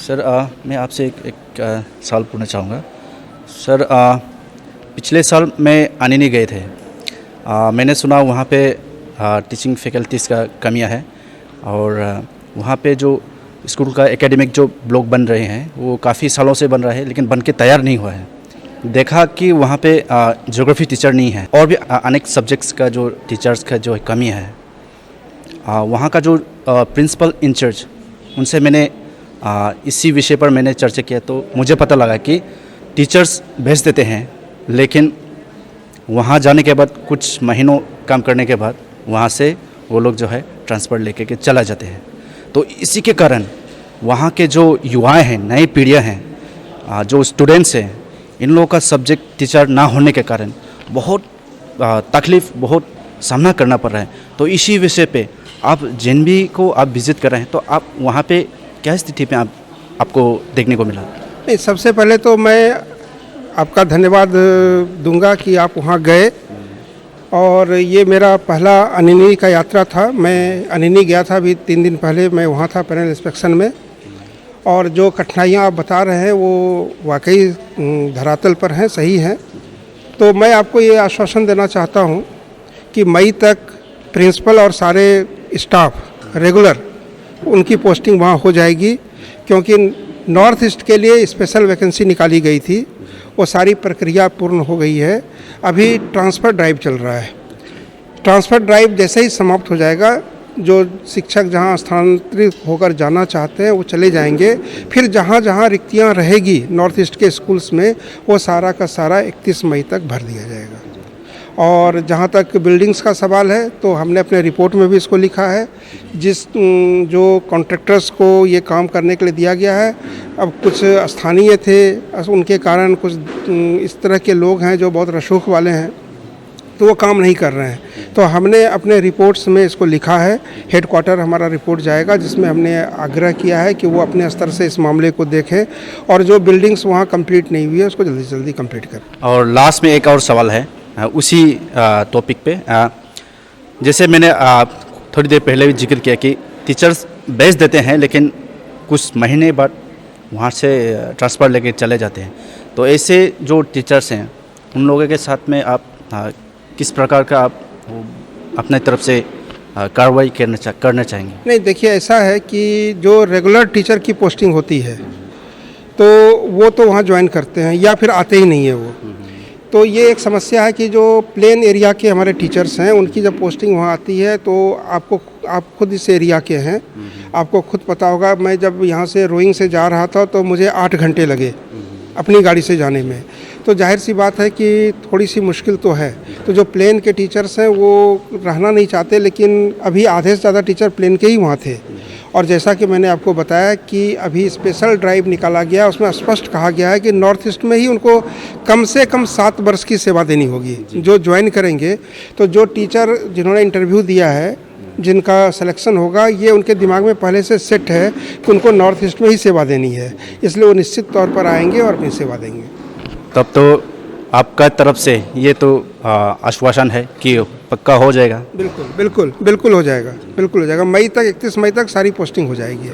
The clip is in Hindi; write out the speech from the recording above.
सर मैं आपसे एक सवाल पूछना चाहूँगा। सर पिछले साल मैं अनिनी गए थे। मैंने सुना वहाँ पे टीचिंग फैकल्टीज़ का कमियाँ है और वहाँ पे जो स्कूल का एकेडमिक जो ब्लॉक बन रहे हैं वो काफ़ी सालों से बन रहा है लेकिन बन के तैयार नहीं हुआ है। देखा कि वहाँ पे ज्योग्राफी टीचर नहीं है और भी अनेक सब्जेक्ट्स का जो टीचर्स का जो कमी है। वहाँ का जो प्रिंसिपल इंचार्ज उनसे मैंने इसी विषय पर मैंने चर्चा किया तो मुझे पता लगा कि टीचर्स भेज देते हैं लेकिन वहाँ जाने के बाद कुछ महीनों काम करने के बाद वहाँ से वो लोग जो है ट्रांसफ़र लेके के चला जाते हैं। तो इसी के कारण वहाँ के जो युवाएं हैं, नई पीढ़ियाँ हैं, जो स्टूडेंट्स हैं, इन लोगों का सब्जेक्ट टीचर ना होने के कारण बहुत तकलीफ़ बहुत सामना करना पड़ रहा है। तो इसी विषय पे आप जिन भी को आप विज़िट कर रहे हैं तो आप वहाँ पे क्या स्थिति पे आपको देखने को मिला? नहीं, सबसे पहले तो मैं आपका धन्यवाद दूंगा कि आप वहाँ गए और ये मेरा पहला अनिनी का यात्रा था। मैं अनिनी गया था अभी 3 दिन पहले, मैं वहाँ था पैनल इंस्पेक्शन में। और जो कठिनाइयाँ आप बता रहे हैं वो वाकई धरातल पर हैं, सही हैं। तो मैं आपको ये आश्वासन देना चाहता हूँ कि मई तक प्रिंसिपल और सारे स्टाफ रेगुलर उनकी पोस्टिंग वहाँ हो जाएगी, क्योंकि नॉर्थ ईस्ट के लिए स्पेशल वैकेंसी निकाली गई थी। वो सारी प्रक्रिया पूर्ण हो गई है। अभी ट्रांसफ़र ड्राइव चल रहा है। ट्रांसफ़र ड्राइव जैसे ही समाप्त हो जाएगा, जो शिक्षक जहाँ स्थानांतरित होकर जाना चाहते हैं वो चले जाएंगे। फिर जहाँ जहाँ रिक्तियाँ रहेगी नॉर्थ ईस्ट के स्कूल्स में वो सारा का सारा 31 मई तक भर दिया जाएगा। और जहाँ तक बिल्डिंग्स का सवाल है तो हमने अपने रिपोर्ट में भी इसको लिखा है। जो कॉन्ट्रैक्टर्स को ये काम करने के लिए दिया गया है, अब कुछ स्थानीय थे, उनके कारण कुछ इस तरह के लोग हैं जो बहुत रसूख वाले हैं, तो वो काम नहीं कर रहे हैं। तो हमने अपने रिपोर्ट्स में इसको लिखा है। हेडक्वार्टर हमारा रिपोर्ट जाएगा जिसमें हमने आग्रह किया है कि वो अपने स्तर से इस मामले को देखें और जो बिल्डिंग्स वहाँ कंप्लीट नहीं हुई है उसको जल्दी से जल्दी कंप्लीट करें। और लास्ट में एक और सवाल है उसी टॉपिक पे। जैसे मैंने थोड़ी देर पहले भी जिक्र किया कि टीचर्स भेज देते हैं लेकिन कुछ महीने बाद वहाँ से ट्रांसफ़र लेके चले जाते हैं। तो ऐसे जो टीचर्स हैं उन लोगों के साथ में आप किस प्रकार का आप अपने तरफ से कार्रवाई करना चाहेंगे? नहीं, देखिए ऐसा है कि जो रेगुलर टीचर की पोस्टिंग होती है तो वो तो वहाँ ज्वाइन करते हैं या फिर आते ही नहीं है वो। तो ये एक समस्या है कि जो प्लेन एरिया के हमारे टीचर्स हैं उनकी जब पोस्टिंग वहाँ आती है तो आप खुद इस एरिया के हैं, आपको खुद पता होगा। मैं जब यहाँ से रोइंग से जा रहा था तो मुझे 8 घंटे लगे अपनी गाड़ी से जाने में। तो जाहिर सी बात है कि थोड़ी सी मुश्किल तो है। तो जो प्लेन के टीचर्स हैं वो रहना नहीं चाहते, लेकिन अभी आधे से ज़्यादा टीचर प्लेन के ही वहाँ थे। और जैसा कि मैंने आपको बताया कि अभी स्पेशल ड्राइव निकाला गया, उसमें स्पष्ट कहा गया है कि नॉर्थ ईस्ट में ही उनको कम से कम 7 वर्ष की सेवा देनी होगी जो ज्वाइन करेंगे। तो जो टीचर जिन्होंने इंटरव्यू दिया है, जिनका सिलेक्शन होगा, ये उनके दिमाग में पहले से सेट है कि उनको नॉर्थ ईस्ट में ही सेवा देनी है, इसलिए वो निश्चित तौर पर आएंगे और अपनी सेवा देंगे। तब तो आपका तरफ से ये तो आश्वासन है कि पक्का हो जाएगा? बिल्कुल बिल्कुल बिल्कुल हो जाएगा, बिल्कुल हो जाएगा। मई तक 31 मई तक सारी पोस्टिंग हो जाएगी।